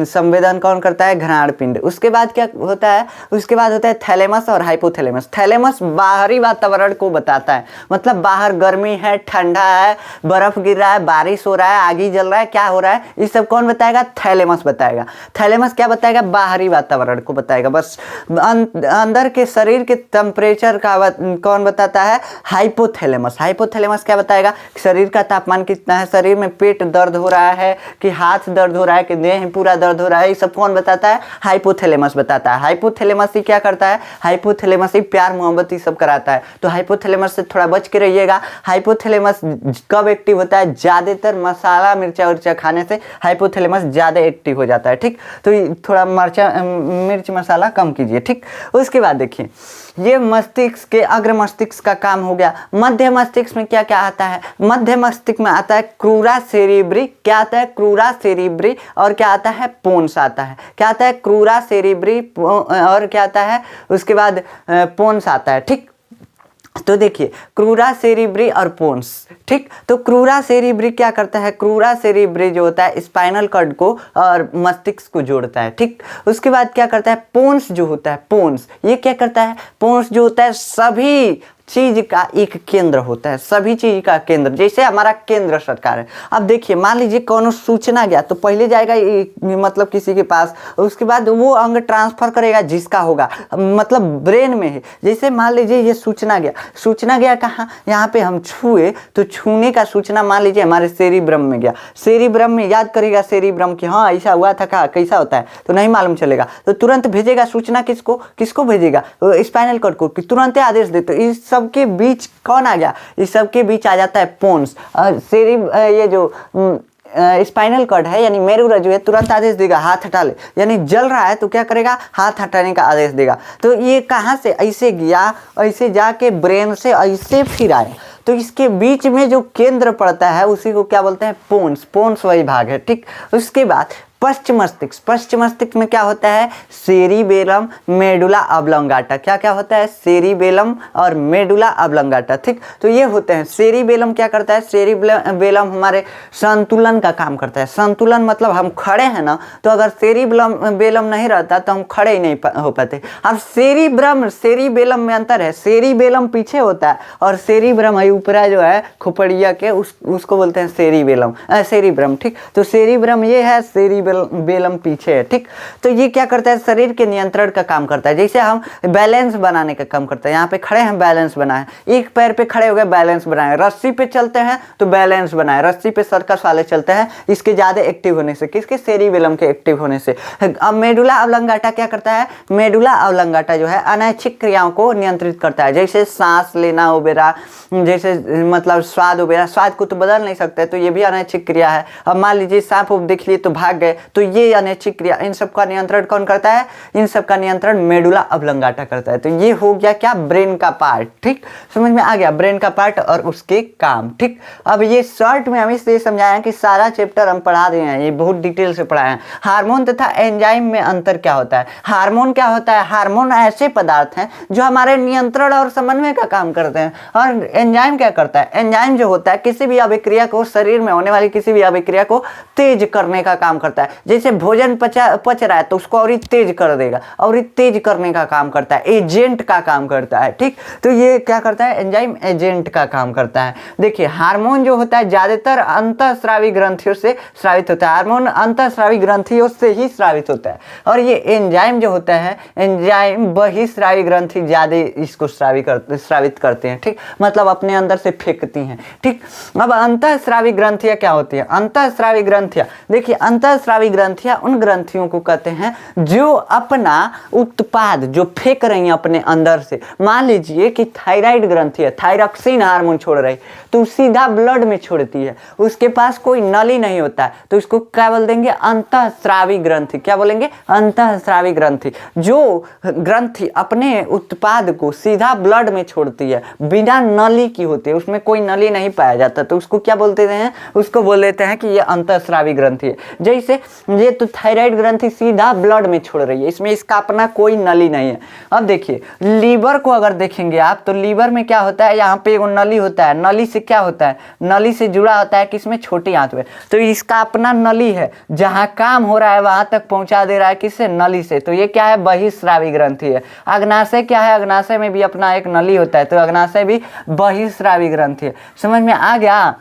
संवेदन कौन करता है? घ्राण पिंड। उसके बाद क्या होता है? उसके बाद होता है थैलेमस और हाइपोथैलेमस। थैलेमस बाहरी वातावरण को बताता है, मतलब बाहर गर्मी है, ठंडा है, बर्फ गिर रहा है, बारिश हो रहा है, आगी जल रहा है, क्या हो रहा है, ये सब कौन बताएगा? थैलेमस बताएगा। थैलेमस क्या बताएगा? बाहरी वातावरण को बताएगा। बस अंदर के शरीर के टेम्परेचर का कौन बताता है? हाइपोथैलेमस। हाइपोथैलेमस क्या बताएगा? शरीर का तापमान कितना है, शरीर में पेट दर्द हो रहा है कि हाथ दर्द हो रहा है कि देह पूरा दर्द हो रहा है, ये सब कौन बताता है? हाइपोथैलेमस बताता है। हाइपोथैलेमस ही क्या करता है? है, हाइपोथैलेमस ही प्यार मोहब्बत ही सब कराता है। तो हाइपोथैलेमस से थोड़ा बच के रहिएगा। हाइपोथैलेमस कब एक्टिव होता है? ज़्यादातर मसाला मिर्चा उर्चा खाने से हाइपोथैलेमस ज़्यादा एक्टिव हो जाता है, ठीक। तो थोड़ा मिर्च मसाला कम कीजिए, ठीक। उसके बाद देखिए, ये मस्तिष्क के अग्र मस्तिष्क का काम हो गया। मध्य मस्तिष्क में क्या क्या आता है? मध्य मस्तिष्क में आता है क्रूरा सेरिब्री। क्या आता है? क्रूरा सेरिब्री। और क्या आता है? पोन्स आता है। क्या आता है? क्रूरा सेरिब्री और क्या आता है? उसके बाद पोन्स आता है, ठीक। तो देखिए, क्रूरा सेरिब्री और पोन्स, ठीक। तो क्रूरा सेरिब्री क्या करता है? क्रूरा सेरिब्री जो होता है स्पाइनल कॉर्ड को और मस्तिष्क को जोड़ता है, ठीक। उसके बाद क्या करता है? पोन्स जो होता है, पोन्स ये क्या करता है? पोन्स जो होता है सभी चीज का एक केंद्र होता है, सभी चीज का केंद्र, जैसे हमारा केंद्र सरकार है। अब देखिए, मान लीजिए कौन सूचना गया तो पहले जाएगा मतलब किसी के पास, उसके बाद वो अंग ट्रांसफर करेगा जिसका होगा, मतलब ब्रेन में है। जैसे मान लीजिए ये सूचना गया कहाँ? यहाँ पे हम छुए तो छूने का सूचना मान लीजिए हमारे सेरिब्रम में गया। सेरिब्रम में याद करेगा सेरिब्रम की, हाँ ऐसा हुआ था, कहा कैसा होता है तो नहीं मालूम चलेगा, तो तुरंत भेजेगा सूचना किसको भेजेगा? स्पाइनल कॉर्ड को, तुरंत आदेश देते। इस सबके बीच कौन आ गया? इस सबके बीच आ जाता है पोन्स। और ये जो स्पाइनल कॉर्ड है यानी मेरुरज्जु है, तुरंत आदेश देगा हाथ हटा ले, यानी जल रहा है तो क्या करेगा? हाथ हटाने का आदेश देगा। तो ये कहाँ से ऐसे गया, ऐसे जाके ब्रेन से ऐसे फिर आया, तो इसके बीच में जो केंद्र पड़ता है उसी को क्या बोलते हैं? पोन्स। पोन्स वही भाग है, ठीक। उसके बाद पश्च मस्तिष्क में क्या होता है? Cerebellum, medulla oblongata. क्या क्या होता है? सेरिबेलम और मेडुला ऑब्लोंगाटा, ठीक। तो ये होते हैं। सेरिबेलम क्या करता है? सेरिबेलम हमारे संतुलन का काम करता है। संतुलन मतलब हम खड़े हैं ना, तो अगर सेरिबेलम नहीं रहता तो हम खड़े ही नहीं हो पाते। अब सेरिबेलम में अंतर है। सेरिबेलम पीछे होता है और सेरिब्रम है ऊपरा जो है खोपड़िया के, उसको बोलते हैं सेरिब्रम, ठीक। तो सेरिब्रम ये है, बेलम पीछे है, ठीक। तो ये क्या करता है? शरीर के नियंत्रण का काम करता है। जैसे हम बैलेंस बनाने का काम करता है। यहाँ पे खड़े हैं, बैलेंस बनाए, एक पैर पे खड़े हो गए, बैलेंस बनाए। रस्सी पे चलते हैं तो बैलेंस बनाए। रस्सी पे सर्कस वाले चलते हैं, इसके ज्यादा एक्टिव होने से, किसके? सेरिबेलम के एक्टिव होने से। अब मेडुला ऑब्लोंगाटा क्या करता है? मेडुला ऑब्लोंगाटा जो है अनैच्छिक क्रियाओं को नियंत्रित करता है, जैसे सांस लेना वगैरह, जैसे मतलब स्वाद वगैरह। स्वाद को तो बदल नहीं सकते, तो ये भी अनैच्छिक क्रिया है। अब मान लीजिए सांप देख लिए तो भाग गए, तो ये अनैच्छिक क्रिया। इन सब का नियंत्रण कौन करता है? इन सब का नियंत्रण मेडुला ऑब्लोंगाटा करता है। तो ये हो गया क्या? ब्रेन का पार्ट, ठीक। समझ में आ गया ब्रेन का पार्ट और उसके काम, ठीक। अब ये शॉर्ट में हम इसलिए समझाया कि सारा चैप्टर हम पढ़ा दिए हैं, ये बहुत डिटेल से पढ़ाए हैं। हार्मोन तथा एंजाइम में अंतर क्या होता है? हार्मोन क्या होता है? हार्मोन ऐसे पदार्थ हैं जो हमारे नियंत्रण और समन्वय का काम करते हैं। और एंजाइम क्या करता है? एंजाइम जो होता है किसी भी अभिक्रिया को, शरीर में होने वाली किसी भी अभिक्रिया को तेज करने का काम करता है। जैसे भोजन पच रहा है तो उसको और तेज कर देगा, और तेज करने का काम करता है, एजेंट का काम करता है, ठीक। तो ये क्या करता है? एंजाइम एजेंट का काम करता है। देखिए, हार्मोन जो होता है ज्यादातर अंतःस्रावी ग्रंथियों से स्रावित होता है। हार्मोन अंतःस्रावी ग्रंथियों से ही स्रावित होता है। और ये एंजाइम जो होता है, एंजाइम बहिस्रावी ग्रंथि ज्यादा इसको स्रावित करते हैं, ठीक। मतलब अपने अंदर से फेंकती हैं, ठीक। अब अंतःस्रावी ग्रंथियां क्या होती है? अंतःस्रावी ग्रंथियां, देखिए अंतःस्रावी ग्रंथियां उन ग्रंथियों को कहते हैं जो अपना उत्पाद जो फेंक रही हैं अपने अंदर से। मान लीजिए कि थायराइड ग्रंथि है, थायरॉक्सिन हार्मोन छोड़ रही, तो सीधा ब्लड में छोड़ती है, उसके पास कोई नली नहीं होता है, तो इसको क्या बोल देंगे? अंतःस्रावी ग्रंथि। क्या बोलेंगे? अंतःस्रावी ग्रंथि। जो ग्रंथि अपने उत्पाद को सीधा ब्लड में छोड़ती है, बिना नली की होती है, उसमें कोई नली नहीं पाया जाता, तो उसको क्या बोलते हैं? उसको बोल देते हैं कि ये अंतःस्रावी ग्रंथि है। जैसे ये तो थायराइड ग्रंथि सीधा ब्लड में छोड़ रही है, इसमें इसका अपना कोई नली नहीं है। अब देखिए, लीवर को अगर देखेंगे आप तो लीवर में क्या होता है? यहाँ पे वो नली होता है। नली से क्या होता है? नली से जुड़ा होता है किसमें? छोटी आंत में। तो इसका अपना नली है, जहाँ काम हो रहा है वहां तक पहुंचा दे रहा है, किससे? नली से। तो ये क्या है? बहिस्रावी ग्रंथि है। अग्नाशय क्या है? अग्नाशय में भी अपना एक नली होता है, तो अग्नाशय भी बहिस्रावी ग्रंथि है। समझ में आ गया?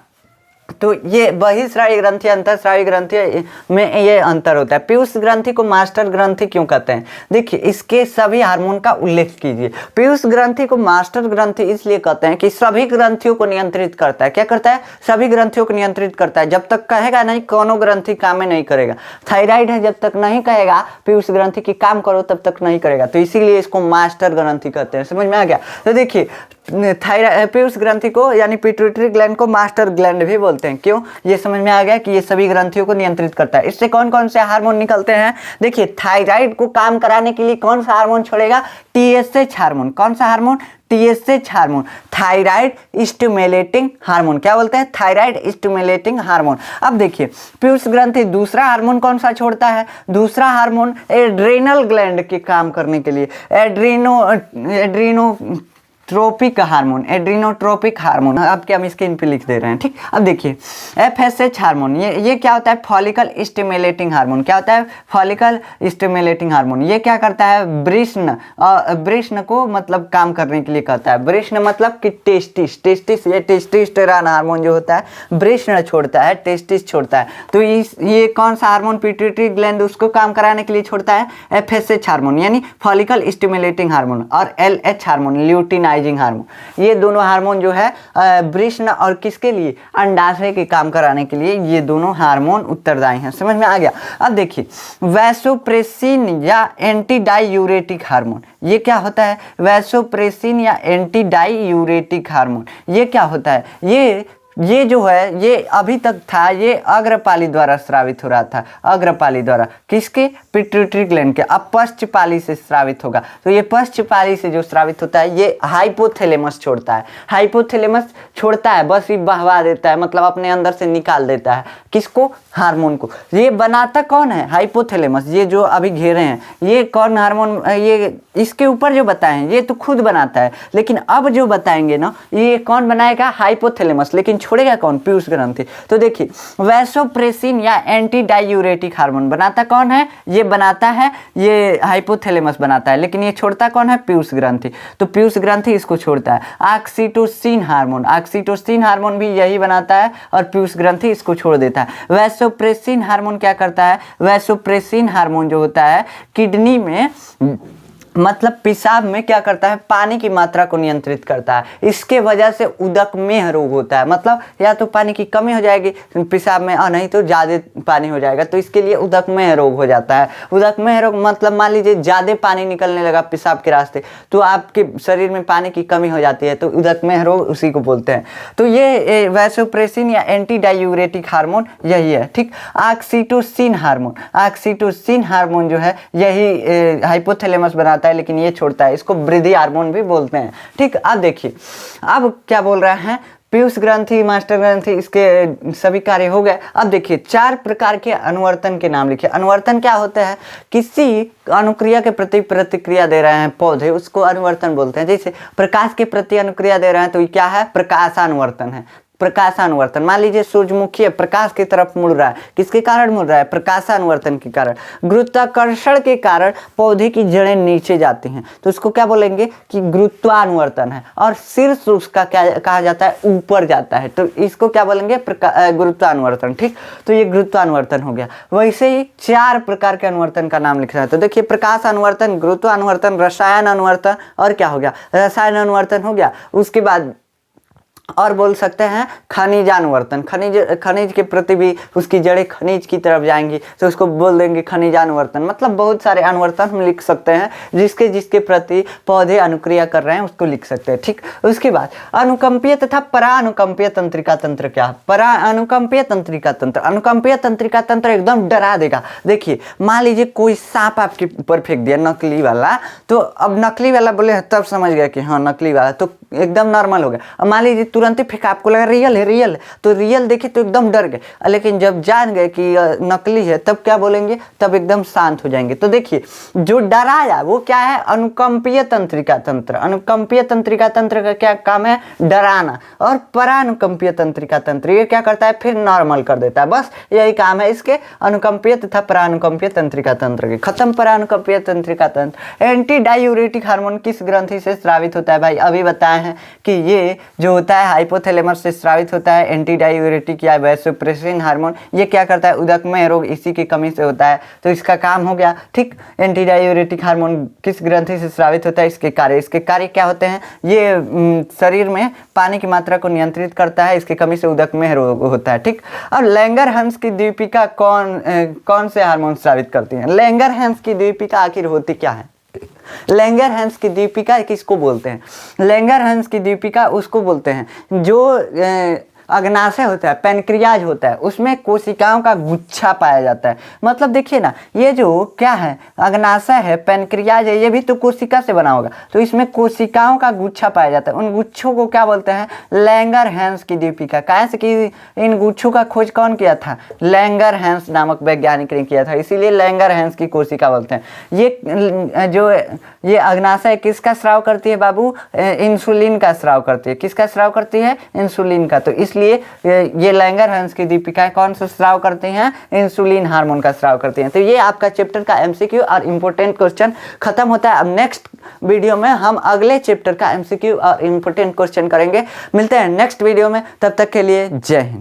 तो ये बहिःस्रावी ग्रंथि अंतःस्रावी ग्रंथि में ये अंतर होता है। पीयूष ग्रंथि को मास्टर ग्रंथि क्यों कहते हैं? देखिए इसके सभी हार्मोन का उल्लेख कीजिए। पीयूष ग्रंथि को मास्टर ग्रंथि इसलिए कहते हैं कि सभी ग्रंथियों को नियंत्रित करता है। क्या करता है? सभी ग्रंथियों को नियंत्रित करता है। जब तक कहेगा नहीं कोनो ग्रंथि काम में नहीं करेगा। थायराइड है, जब तक नहीं कहेगा पीयूष ग्रंथि की काम करो तब तक नहीं करेगा, तो इसीलिए इसको मास्टर ग्रंथि कहते हैं। समझ में आ गया? तो देखिए थायराइड पीयूष ग्रंथि को यानी पिट्यूटरी ग्लैंड को मास्टर ग्लैंड भी बोलते हैं। क्यों? ये समझ में आ गया कि ये सभी ग्रंथियों को नियंत्रित करता है। इससे कौन कौन से हार्मोन निकलते हैं? देखिए थायराइड को काम कराने के लिए कौन सा हार्मोन छोड़ेगा? TSH hormone. कौन सा hormone? TSH hormone, thyroid stimulating hormone. क्या बोलते हैं? Thyroid stimulating hormone. अब देखिए पीयूष ग्रंथि दूसरा हार्मोन कौन सा छोड़ता है? दूसरा हार्मोन एड्रेनल ग्लैंड के काम करने के लिए एड्रीनोट्रोपिक हार्मोन, एड्रीनोट्रोपिक हार्मोन। अब क्या हम स्क्रीन पे लिख दे रहे हैं, ठीक। अब देखिए FSH हार्मोन, ये क्या होता है? Follicle stimulating hormone. क्या होता है? Follicle stimulating hormone. ये क्या करता है? वृषण को मतलब काम करने के लिए कहता है। वृषण मतलब कि टेस्टिस, ये टेस्टोस्टेरोन हार्मोन जो होता है वृषण छोड़ता है, टेस्टिस छोड़ता है। तो ये कौन सा हार्मोन पिट्यूटरी ग्लैंड उसको काम कराने के लिए छोड़ता है? FSH हार्मोन यानी फॉलिकल स्टिमुलेटिंग हार्मोन, और LH हार्मोन ल्यूटिनाइजिंग हार्मोन। ये दोनों हार्मोन जो है वृषण और किसके लिए? अंडाशय के काम कराने के लिए ये दोनों हार्मोन उत्तरदायी हैं। समझ में आ गया? अब देखिए वैसोप्रेसिन या एंटी डाईयूरेटिक हार्मोन, ये क्या होता है? वैसोप्रेसिन या एंटी डाईयूरेटिक हार्मोन ये क्या होता है? ये जो है ये अभी तक था ये अग्रपाली द्वारा स्रावित हो रहा था। अग्रपाली द्वारा किसके? पिट्यूटरी ग्लैंड के। अब पश्चपाली से स्रावित होगा। तो ये पश्चपाली से जो स्रावित होता है ये हाइपोथैलेमस छोड़ता है। हाइपोथैलेमस छोड़ता है, बस ये बहवा देता है, मतलब अपने अंदर से निकाल देता है। किसको? हार्मोन को। ये बनाता कौन है? हाइपोथैलेमस। ये जो अभी घेरे हैं ये कौन हार्मोन? ये इसके ऊपर जो बताएं ये तो खुद बनाता है, लेकिन अब जो बताएंगे ना ये कौन बनाएगा? हाइपोथैलेमस। लेकिन छोड़ेगा कौन? पीयूष ग्रंथि। तो देखिए वैसोप्रेसिन या एंटी डाईयूरेटिक हार्मोन बनाता कौन है? ये बनाता है ये हाइपोथैलेमस बनाता है, लेकिन ये छोड़ता कौन है? पीयूष ग्रंथि। तो पीयूष ग्रंथि इसको छोड़ता है। ऑक्सीटोसिन हार्मोन भी यही बनाता है और पीयूष ग्रंथि इसको छोड़ देता है। वैसोप्रेसिन हार्मोन क्या करता है? वैसोप्रेसिन हार्मोन जो होता है किडनी में मतलब पेशाब में क्या करता है? पानी की मात्रा को नियंत्रित करता है। इसके वजह से उदकमेह रोग होता है, मतलब या तो पानी की कमी हो जाएगी पेशाब में और नहीं तो ज़्यादा पानी हो जाएगा, तो इसके लिए उदकमेह रोग हो जाता है। उदकमेह रोग मतलब मान लीजिए ज़्यादा पानी निकलने लगा पेशाब के रास्ते तो आपके शरीर में पानी की कमी हो जाती है, तो उदकमेह रोग उसी को बोलते हैं। तो ये वैसोप्रेसिन या एंटी डाईयूरेटिक हार्मोन यही है, ठीक। ऑक्सीटोसिन हार्मोन जो है यही हाइपोथैलेमस बनाता है, लेकिन ये छोड़ता है। इसको वृद्धि हार्मोन भी बोलते हैं, ठीक। अब देखिए अब क्या बोल रहे हैं? पीयूष ग्रंथि, मास्टर ग्रंथि, इसके सभी कार्य हो गए। अब देखिए 4 प्रकार के अनुवर्तन के नाम लिखिए। अनुवर्तन क्या होता है? किसी अनुक्रिया के प्रति प्रतिक्रिया दे रहे हैं पौधे, उसको अनुवर्तन बोलते हैं। जैसे प्रकाश के प्रति अनुक्रिया दे रहे हैं तो ये क्या है? प्रकाशानुवर्तन है। प्रकाशानुवर्तन, मान लीजिए सूरजमुखी है, प्रकाश की तरफ मुड़ रहा है, किसके कारण मुड़ रहा है? प्रकाशानुवर्तन के कारण। गुरुत्वाकर्षण के कारण पौधे की जड़ें नीचे जाती हैं तो उसको क्या बोलेंगे? कि गुरुत्वानुवर्तन है। और शीर्ष उसका क्या कहा जाता है? ऊपर जाता है, तो इसको क्या बोलेंगे? गुरुत्वानुवर्तन, ठीक। तो ये गुरुत्वानुवर्तन हो गया। वैसे ही 4 प्रकार के अनुवर्तन का नाम लिखना है। तो देखिए प्रकाश अनुवर्तन, गुरुत्वानुवर्तन, रसायन अनुवर्तन और क्या हो गया? रसायन अनुवर्तन हो गया। उसके बाद और बोल सकते हैं खनिजानुवर्तन। खनिज के प्रति भी उसकी जड़ें खनिज की तरफ जाएंगी तो उसको बोल देंगे खनिजानुवर्तन। मतलब बहुत सारे अनुवर्तन हम लिख सकते हैं जिसके प्रति पौधे अनुक्रिया कर रहे हैं उसको लिख सकते हैं, ठीक। उसके बाद अनुकंपीय तथा परानुकंपीय तंत्रिका तंत्र क्या है? परानुकंपीय तंत्रिका तंत्र, अनुकंपीय तंत्रिका तंत्र एकदम डरा देगा। देखिए मान लीजिए कोई सांप आपके ऊपर फेंक दिया नकली वाला, तो अब नकली वाला बोले तब समझ गया कि हाँ नकली वाला, तो एकदम नॉर्मल हो गया। अब मान लीजिए तुरंत ही फेंका, आपको लगा रियल है, तो रियल देखे तो एकदम डर गए, लेकिन जब जान गए कि नकली है तब क्या बोलेंगे? तब एकदम शांत हो जाएंगे। तो देखिए जो डराया वो क्या है? अनुकंपीय तंत्रिका तंत्र। अनुकंपीय तंत्रिका तंत्र का क्या काम है? डराना। और परानुकंपीय तंत्रिका तंत्र ये क्या करता है? फिर नॉर्मल कर देता है। बस यही काम है इसके, अनुकंपीय तथा परानुकंपीय तंत्रिका तंत्र के। खत्म परानुकंपीय तंत्रिका तंत्र। एंटी डाईयूरेटिक हार्मोन किस ग्रंथि से स्रावित होता है? भाई अभी बताए हैं कि ये जो होता है हाइपोथैलेमस से स्रावित होता है एंटी डायूरेटिक या वैसोप्रेसिन हार्मोन। ये क्या करता है, उदकमय रोग इसी की कमी से होता है, तो इसका काम हो गया। ठीक, एंटी डायूरेटिक हार्मोन किस ग्रंथि से स्रावित होता है, इसके कार्य क्या होते हैं, ये शरीर में पानी की मात्रा को नियंत्रित करता है, इसकी कमी से उदकमय रोग होता है। ठीक, अब लैंगरहैंस की दीपिका कौन से हार्मोन स्रावित करती है? लैंगरहैंस की दीपिका आखिर होती क्या है? लैंगरहैंस की दीपिका किसको बोलते हैं? लैंगरहैंस की दीपिका उसको बोलते हैं जो अग्नाशय होता है, पैनक्रियाज होता है, उसमें कोशिकाओं का गुच्छा पाया जाता है। मतलब देखिए ना, ये जो क्या है, अग्नाशय है, पैनक्रियाज है, ये भी तो कोशिका से बना होगा, तो इसमें कोशिकाओं का गुच्छा पाया जाता है। उन गुच्छों को क्या बोलते हैं? लैंगरहैंस की दीपिका। कैसे कि इन गुच्छों का खोज कौन किया था? लैंगरहैंस नामक वैज्ञानिक ने किया था, इसीलिए लैंगरहैंस की कोशिका बोलते हैं। ये अग्नाशय किसका स्राव करती है बाबू? इंसुलिन का स्राव करती है। किसका स्राव करती है? इंसुलिन का। तो इसलिए ये लैंगरहैंस की दीपिकाएं कौन सा स्राव करती हैं? इंसुलिन हार्मोन का स्राव करती हैं। तो ये आपका चैप्टर का एमसीक्यू और इंपॉर्टेंट क्वेश्चन खत्म होता है। अब नेक्स्ट वीडियो में हम अगले चैप्टर का एमसीक्यू और इंपॉर्टेंट क्वेश्चन करेंगे। मिलते हैं नेक्स्ट वीडियो में, तब तक के लिए जय हिंद।